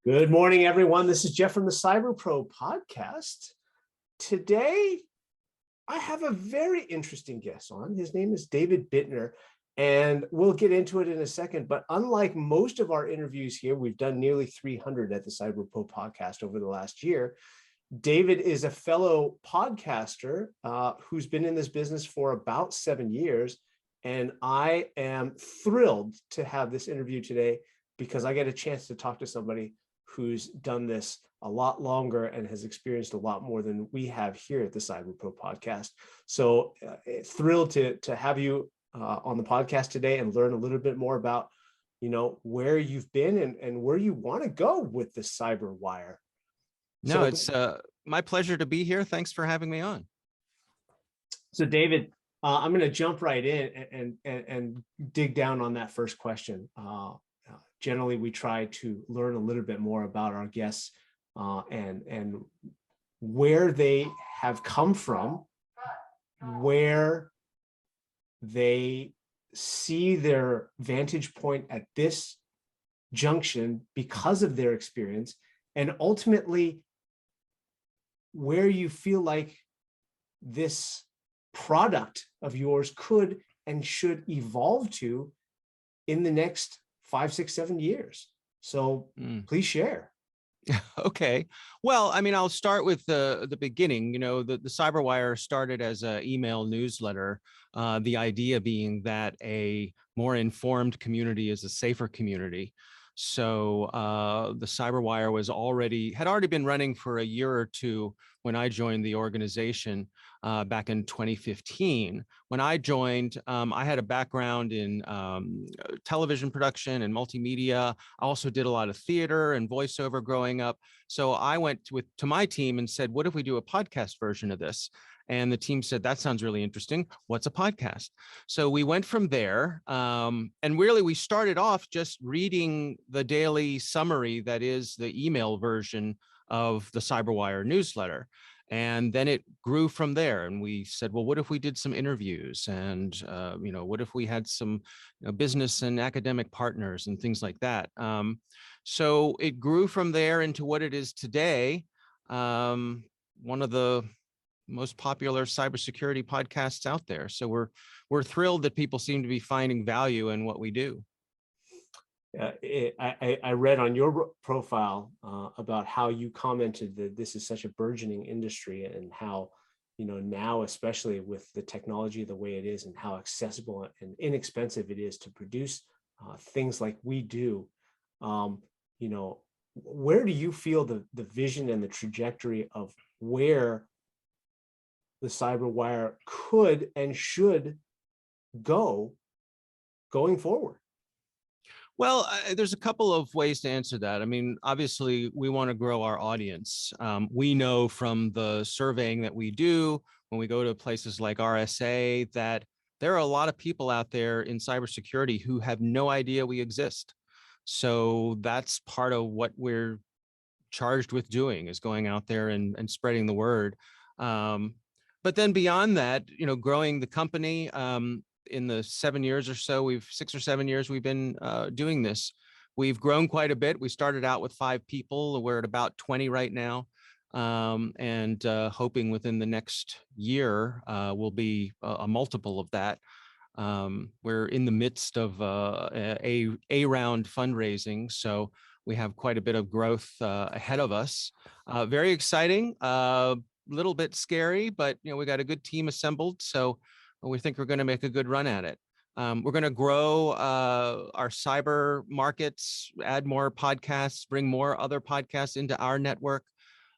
Good morning, everyone. This is Jeff from the Cyber Pro podcast. Today, I have a very interesting guest on. His name is David Bittner, and we'll get into it in a second. But unlike most of our interviews here, we've done nearly 300 at the Cyber Pro podcast over the last year. David is a fellow podcaster who's been in this business for about 7 years. And I am thrilled to have this interview today because I get a chance to talk to somebody who's done this a lot longer and has experienced a lot more than we have here at the Cyber Pro podcast. So thrilled to have you on the podcast today and learn a little bit more about, where you've been and where you want to go with the CyberWire. No, it's my pleasure to be here. Thanks for having me on. So David, I'm going to jump right in and dig down on that first question. Generally, we try to learn a little bit more about our guests and where they have come from, where they see their vantage point at this junction because of their experience, and ultimately where you feel like this product of yours could and should evolve to in the next 5, 6, 7 years. So please share. Okay. Well, I mean, I'll start with the beginning. The CyberWire started as an email newsletter. The idea being that a more informed community is a safer community. So the CyberWire had already been running for a year or two when I joined the organization back in 2015. When I joined, I had a background in television production and multimedia. I also did a lot of theater and voiceover growing up. So I went to my team and said, what if we do a podcast version of this? And the team said, that sounds really interesting. What's a podcast? So we went from there. And really, we started off just reading the daily summary that is the email version of the CyberWire newsletter. And then it grew from there. And we said, well, what if we did some interviews? And, what if we had some business and academic partners and things like that? So it grew from there into what it is today. One of the most popular cybersecurity podcasts out there. So we're thrilled that people seem to be finding value in what we do. I read on your profile about how you commented that this is such a burgeoning industry and how, now, especially with the technology the way it is and how accessible and inexpensive it is to produce things like we do. Where do you feel the vision and the trajectory of where the CyberWire could and should go going forward? Well, there's a couple of ways to answer that. I mean, obviously, we want to grow our audience. We know from the surveying that we do when we go to places like RSA that there are a lot of people out there in cybersecurity who have no idea we exist. So that's part of what we're charged with doing, is going out there and spreading the word. But then beyond that, growing the company, in the 7 years or so, 6 or 7 years we've been doing this. We've grown quite a bit. We started out with 5 people. We're at about 20 right now. And hoping within the next year, we'll be a multiple of that. We're in the midst of a round fundraising. So we have quite a bit of growth ahead of us. Very exciting, little bit scary, but we got a good team assembled. So we think we're going to make a good run at it. We're going to grow our cyber markets, add more podcasts, bring more other podcasts into our network,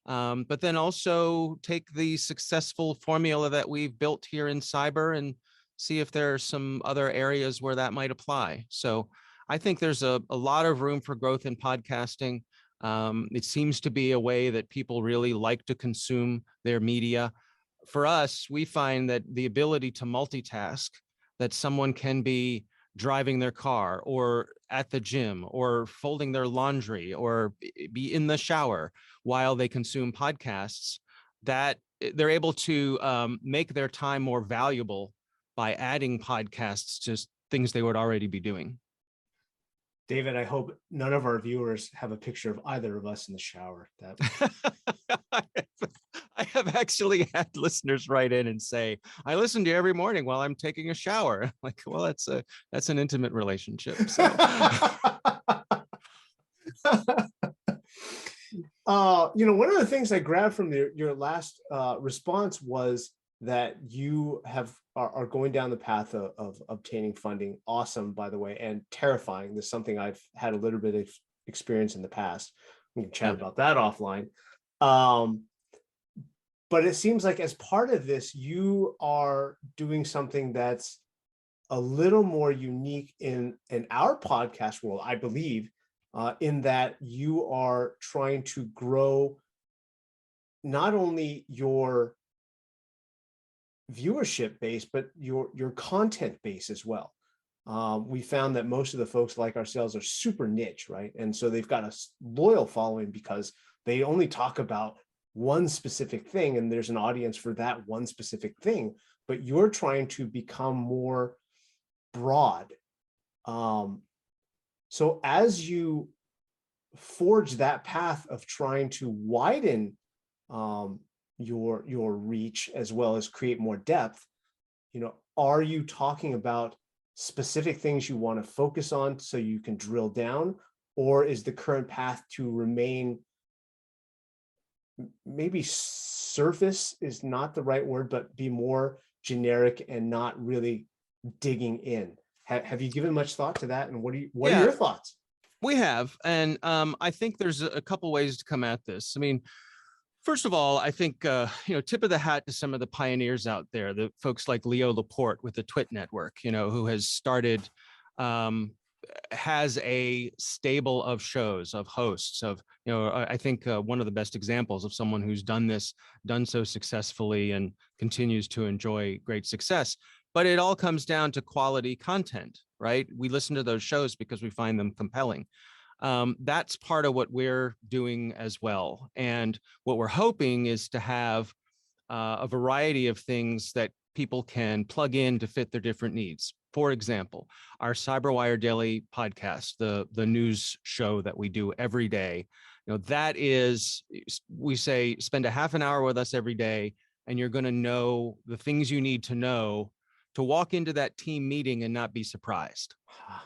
but then also take the successful formula that we've built here in cyber and see if there are some other areas where that might apply. So I think there's a lot of room for growth in podcasting. It seems to be a way that people really like to consume their media. For us, we find that the ability to multitask, that someone can be driving their car or at the gym or folding their laundry or be in the shower while they consume podcasts, that they're able to make their time more valuable by adding podcasts to things they would already be doing. David, I hope none of our viewers have a picture of either of us in the shower. That I have actually had listeners write in and say, I listen to you every morning while I'm taking a shower. Like, well, that's an intimate relationship. So one of the things I grabbed from your last response was that you are going down the path of obtaining funding. Awesome, by the way, and terrifying. This is something I've had a little bit of experience in the past. We can chat about that offline. But it seems like as part of this, you are doing something that's a little more unique in our podcast world, I believe, in that you are trying to grow not only your viewership base, but your content base as well. We found that most of the folks like ourselves are super niche, right? And so they've got a loyal following because they only talk about one specific thing, and there's an audience for that one specific thing. But you're trying to become more broad. So as you forge that path of trying to widen your reach as well as create more depth, are you talking about specific things you want to focus on so you can drill down, or is the current path to remain, maybe surface is not the right word, but be more generic and not really digging in? Have you given much thought to that, and what are your thoughts? We have, and I think there's a couple ways to come at this. I mean, first of all, I think tip of the hat to some of the pioneers out there, the folks like Leo Laporte with the Twit Network, who has started, has a stable of shows, of hosts, of I think one of the best examples of someone who's done so successfully and continues to enjoy great success. But it all comes down to quality content, right? We listen to those shows because we find them compelling. That's part of what we're doing as well. And what we're hoping is to have a variety of things that people can plug in to fit their different needs. For example, our CyberWire Daily podcast, the news show that we do every day, that is, we say, spend a half an hour with us every day, and you're going to know the things you need to know to walk into that team meeting and not be surprised,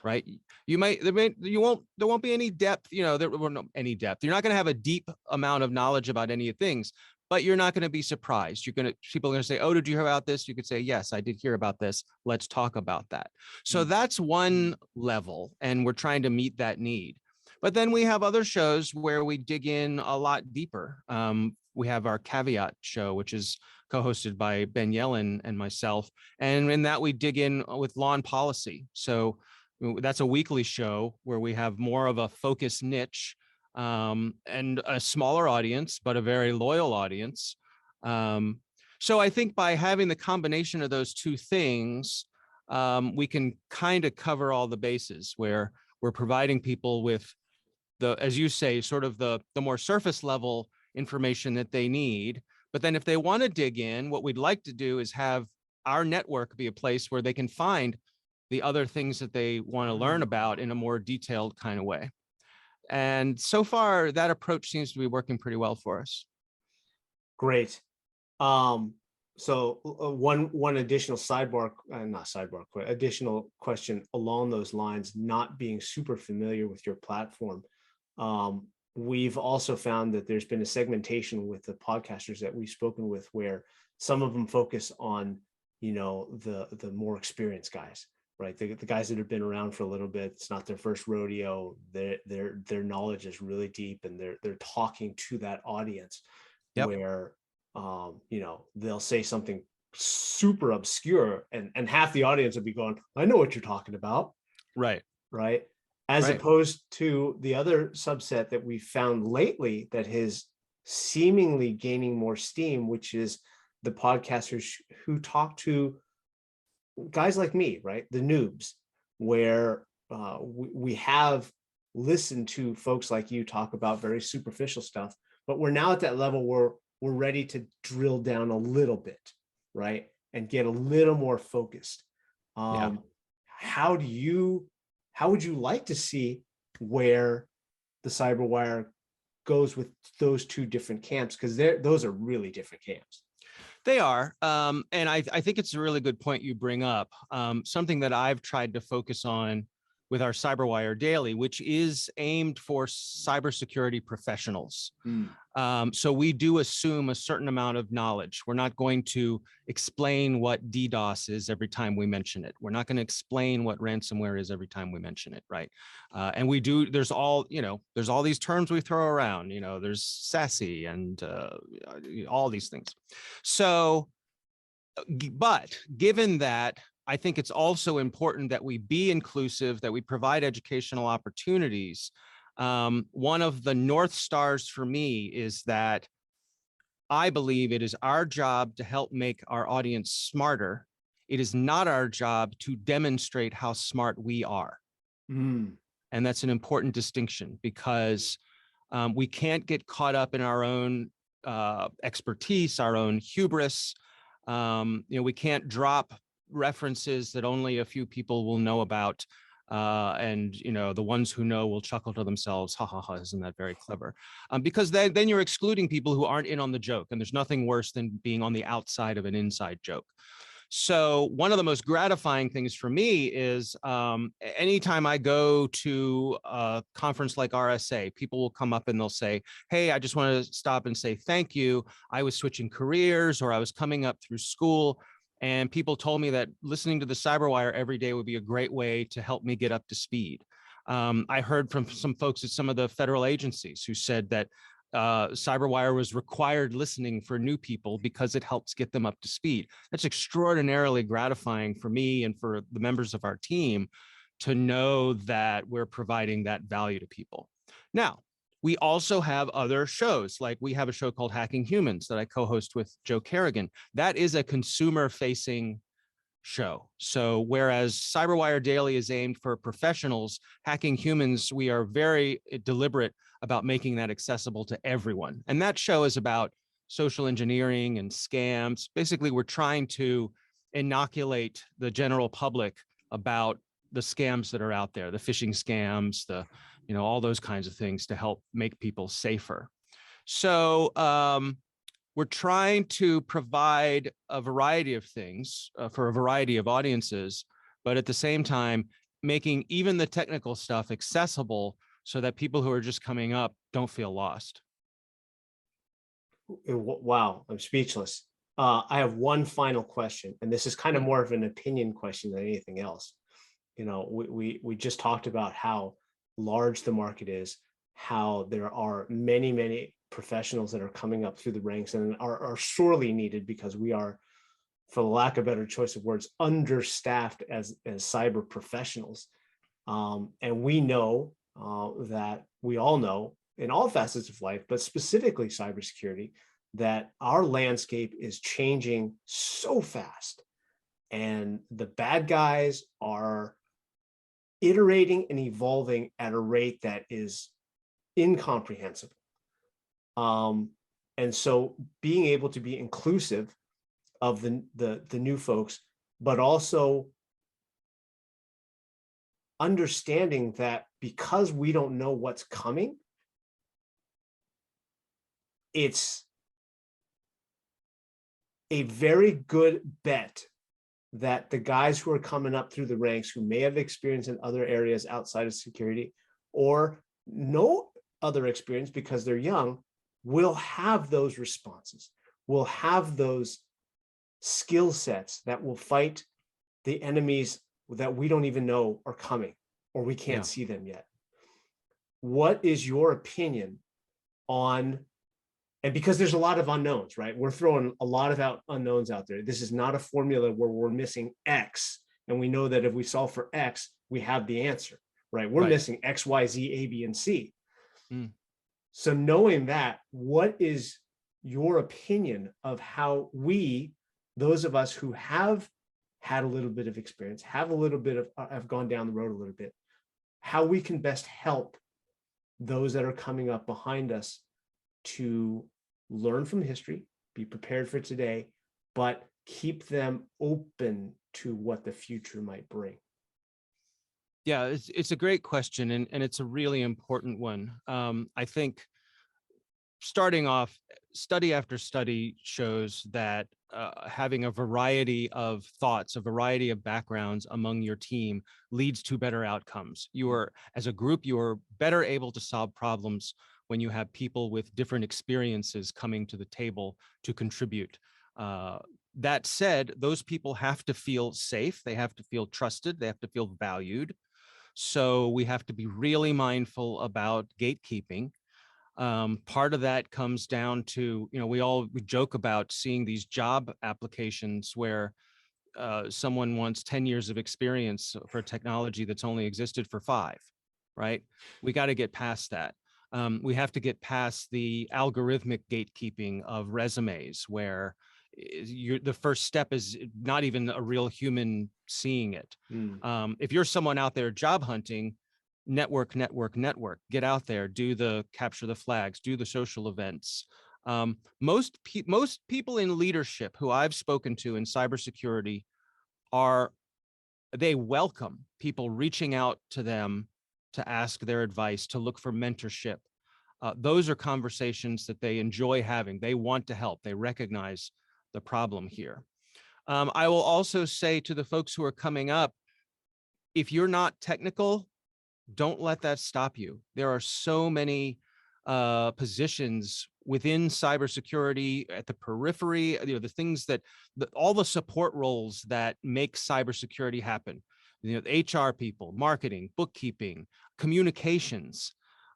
right? There won't be any depth, there won't any depth. You're not going to have a deep amount of knowledge about any of things, but you're not going to be surprised. People are going to say, oh, did you hear about this? You could say, yes, I did hear about this. Let's talk about that. So that's one level, and we're trying to meet that need. But then we have other shows where we dig in a lot deeper. We have our Caveat show, which is co-hosted by Ben Yellen and myself. And in that, we dig in with law and policy. So that's a weekly show where we have more of a focused niche and a smaller audience, but a very loyal audience. So I think by having the combination of those two things, we can kind of cover all the bases, where we're providing people with as you say, sort of the more surface level information that they need. But then if they want to dig in, what we'd like to do is have our network be a place where they can find the other things that they want to learn about in a more detailed kind of way. And so far, that approach seems to be working pretty well for us. Great. So one additional additional question along those lines, not being super familiar with your platform. We've also found that there's been a segmentation with the podcasters that we've spoken with, where some of them focus on, the more experienced guys, right? The guys that have been around for a little bit. It's not their first rodeo. Their knowledge is really deep, and they're talking to that audience. Yep. Where they'll say something super obscure, and half the audience will be going, I know what you're talking about. Right. As opposed to the other subset that we found lately that is seemingly gaining more steam, which is the podcasters who talk to guys like me, right? The noobs, where we have listened to folks like you talk about very superficial stuff, but we're now at that level where we're ready to drill down a little bit, right? And get a little more focused. How would you like to see where the CyberWire goes with those two different camps, because those are really different camps. They are. And I think it's a really good point you bring up. Something that I've tried to focus on with our CyberWire Daily, which is aimed for cybersecurity professionals. So we do assume a certain amount of knowledge. We're not going to explain what DDoS is every time we mention it. We're not going to explain what ransomware is every time we mention it, right? And we do, there's all these terms we throw around, there's SASE and all these things. So, but given that, I think it's also important that we be inclusive, that we provide educational opportunities. One of the North Stars for me is that I believe it is our job to help make our audience smarter. It is not our job to demonstrate how smart we are. And that's an important distinction, because we can't get caught up in our own expertise, our own hubris. We can't drop references that only a few people will know about. And the ones who know will chuckle to themselves, ha ha ha, isn't that very clever? Because then you're excluding people who aren't in on the joke, and there's nothing worse than being on the outside of an inside joke. So one of the most gratifying things for me is anytime I go to a conference like RSA, people will come up and they'll say, hey, I just want to stop and say thank you. I was switching careers, or I was coming up through school, and people told me that listening to the CyberWire every day would be a great way to help me get up to speed. I heard from some folks at some of the federal agencies who said that CyberWire was required listening for new people because it helps get them up to speed. That's extraordinarily gratifying for me and for the members of our team to know that we're providing that value to people. Now, we also have other shows, like we have a show called Hacking Humans that I co-host with Joe Kerrigan. That is a consumer-facing show. So whereas CyberWire Daily is aimed for professionals, Hacking Humans, we are very deliberate about making that accessible to everyone. And that show is about social engineering and scams. Basically, we're trying to inoculate the general public about the scams that are out there, the phishing scams, all those kinds of things, to help make people safer. So we're trying to provide a variety of things for a variety of audiences, but at the same time, making even the technical stuff accessible so that people who are just coming up don't feel lost. Wow, I'm speechless. I have one final question, and this is kind of more of an opinion question than anything else. We just talked about how large the market is, how there are many professionals that are coming up through the ranks and are sorely needed, because we are, for the lack of a better choice of words, understaffed as cyber professionals. And we know that we all know in all facets of life, but specifically cybersecurity, that our landscape is changing so fast, and the bad guys are iterating and evolving at a rate that is incomprehensible. And so being able to be inclusive of the new folks, but also understanding that because we don't know what's coming, it's a very good bet that the guys who are coming up through the ranks, who may have experience in other areas outside of security or no other experience because they're young, will have those responses, will have those skill sets that will fight the enemies that we don't even know are coming, or we can't see them yet. What is your opinion on, and because there's a lot of unknowns, right? We're throwing a lot of unknowns out there. This is not a formula where we're missing X, and we know that if we solve for X, we have the answer, right? We're missing X, Y, Z, A, B, and C. So knowing that, what is your opinion of how we, those of us who have had a little bit of experience, have gone down the road a little bit, how we can best help those that are coming up behind us to learn from history, be prepared for today, but keep them open to what the future might bring? Yeah, it's a great question, and it's a really important one. I think starting off, study after study shows that having a variety of thoughts, a variety of backgrounds among your team leads to better outcomes. You are, as a group, you are better able to solve problems when you have people with different experiences coming to the table to contribute. That said, those people have to feel safe, they have to feel trusted, they have to feel valued. So we have to be really mindful about gatekeeping. Part of that comes down to, we joke about seeing these job applications where someone wants 10 years of experience for a technology that's only existed for 5, right? We got to get past that. We have to get past the algorithmic gatekeeping of resumes where the first step is not even a real human seeing it. If you're someone out there job hunting, network, get out there, capture the flags, do the social events. Most people in leadership who I've spoken to in cybersecurity they welcome people reaching out to them to ask their advice, to look for mentorship. Those are conversations that they enjoy having. They want to help. They recognize the problem here. I will also say to the folks who are coming up, if you're not technical, don't let that stop you. There are so many positions within cybersecurity at the periphery, the things that, all the support roles that make cybersecurity happen. HR people, marketing, bookkeeping, communications.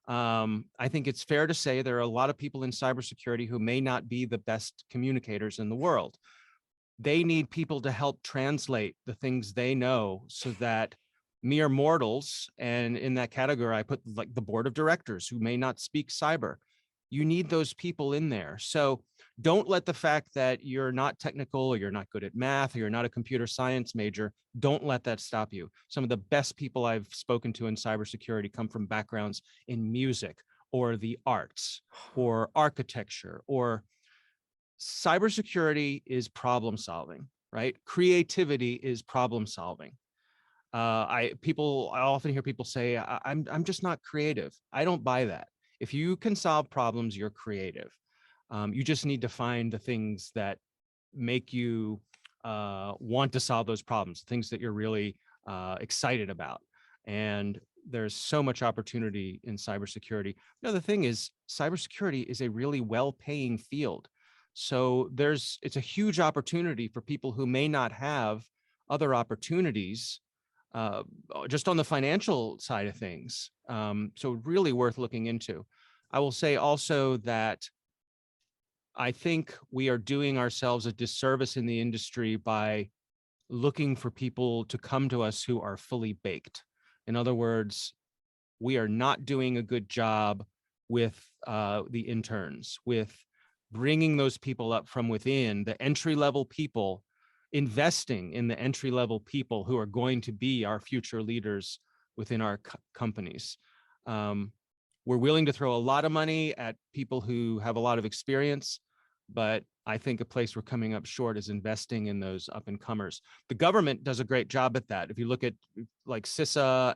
I think it's fair to say there are a lot of people in cybersecurity who may not be the best communicators in the world. They need people to help translate the things they know so that mere mortals, and in that category, I put like the board of directors who may not speak cyber. You need those people in there. So don't let the fact that you're not technical or you're not good at math or you're not a computer science major, don't let that stop you. Some of the best people I've spoken to in cybersecurity come from backgrounds in music or the arts or architecture. Or cybersecurity is problem solving, right? Creativity is problem solving. I often hear people say, I'm just not creative. I don't buy that. If you can solve problems, you're creative. You just need to find the things that make you want to solve those problems, things that you're really excited about. And there's so much opportunity in cybersecurity. The thing is, cybersecurity is a really well-paying field. So it's a huge opportunity for people who may not have other opportunities uh, just on the financial side of things. So really worth looking into. I will say also that I think we are doing ourselves a disservice in the industry by looking for people to come to us who are fully baked. In other words, we are not doing a good job with the interns, with bringing those people up from within, the entry-level people, investing in the entry-level people who are going to be our future leaders within our companies. We're willing to throw a lot of money at people who have a lot of experience, but I think a place we're coming up short is investing in those up-and-comers. The government does a great job at that. If you look at like CISA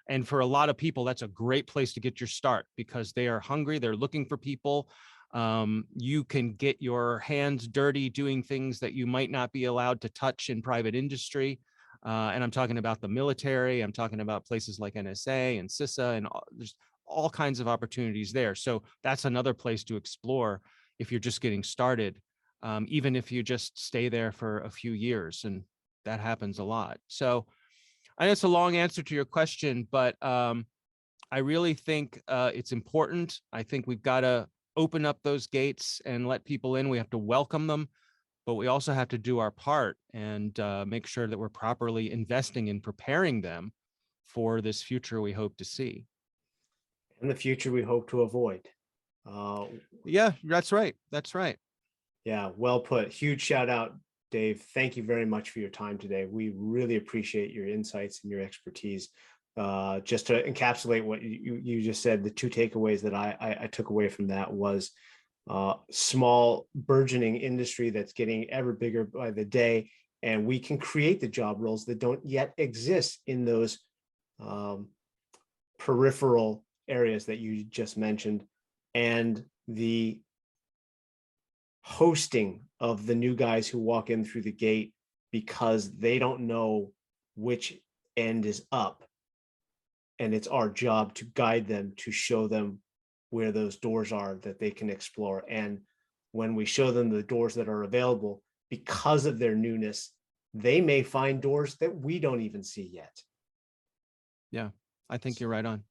and for a lot of people, that's a great place to get your start because they are hungry. They're looking for people. You can get your hands dirty doing things that you might not be allowed to touch in private industry. And I'm talking about the military. I'm talking about places like NSA and CISA, and there's all kinds of opportunities there. So that's another place to explore if you're just getting started, even if you just stay there for a few years, and that happens a lot. So I know it's a long answer to your question, but I really think it's important. I think we've got to open up those gates and let people in. We have to welcome them, but we also have to do our part and make sure that we're properly investing in preparing them for this future we hope to see. And the future we hope to avoid. Yeah, that's right. That's right. Yeah, well put. Huge shout out, Dave. Thank you very much for your time today. We really appreciate your insights and your expertise. Just to encapsulate what you just said, the two takeaways that I took away from that was small burgeoning industry that's getting ever bigger by the day, and we can create the job roles that don't yet exist in those peripheral areas that you just mentioned, and the hosting of the new guys who walk in through the gate because they don't know which end is up. And it's our job to guide them, to show them where those doors are that they can explore. And when we show them the doors that are available, because of their newness, they may find doors that we don't even see yet. Yeah, I think you're right on.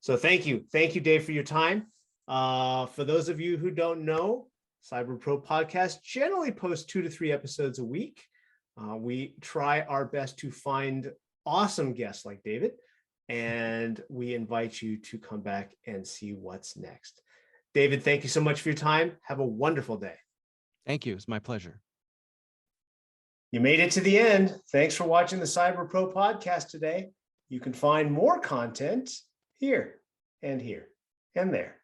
So thank you. Thank you, Dave, for your time. For those of you who don't know, Cyber Pro Podcast generally posts 2 to 3 episodes a week. We try our best to find awesome guests like David, and we invite you to come back and see what's next. David, thank you so much for your time. Have a wonderful day. Thank you. It's my pleasure. You made it to the end. Thanks for watching the Cyber Pro Podcast today. You can find more content here and here and there.